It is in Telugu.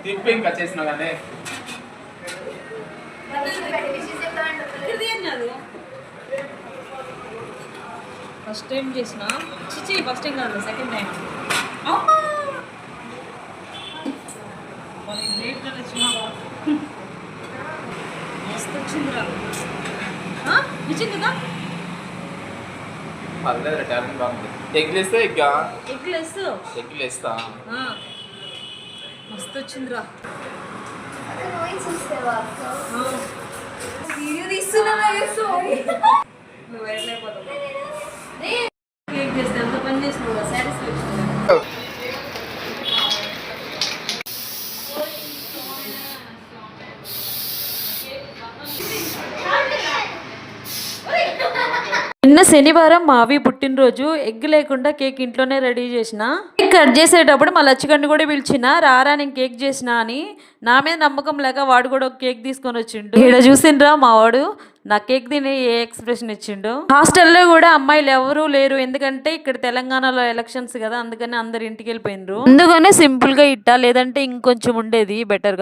తిప్పి ఇంకా చేసినా కానీ ఫస్ట్ టైం చేసిన చిచి ఫస్ట్ టైం కాదు సెకండ్ టైం మస్తు వచ్చిందిరా నిజం కదా పర్లేదు టాలెంట్ బాగుంది. ఎగ్ వేస్తే ఎగ్ వేస్తా మస్తు వచ్చిందిరా నువ్వు వెళ్ళైపోతావు కేక్ చేస్తే ఎంత పని చేసినావు సాటిస్ఫాక్షన్ నిన్న శనివారం మావి పుట్టినరోజు ఎగ్ లేకుండా కేక్ ఇంట్లోనే రెడీ చేసిన కేక్ కట్ చేసేటప్పుడు మా లచ్చిగండి కూడా పిలిచిన రారా నేను కేక్ చేసిన అని నా మీద నమ్మకం లేక వాడు కూడా ఒక కేక్ తీసుకొని వచ్చిండు ఇక్కడ చూసిండ్రా మా వాడు నా కేక్ తిని ఏ ఎక్స్ప్రెషన్ ఇచ్చిండు హాస్టల్లో కూడా అమ్మాయిలు ఎవరూ లేరు ఎందుకంటే ఇక్కడ తెలంగాణలో ఎలక్షన్స్ కదా అందుకని అందరు ఇంటికి వెళ్ళిపోయినరు అందుకనే సింపుల్ గా ఇట్టా లేదంటే ఇంకొంచెం ఉండేది బెటర్ గా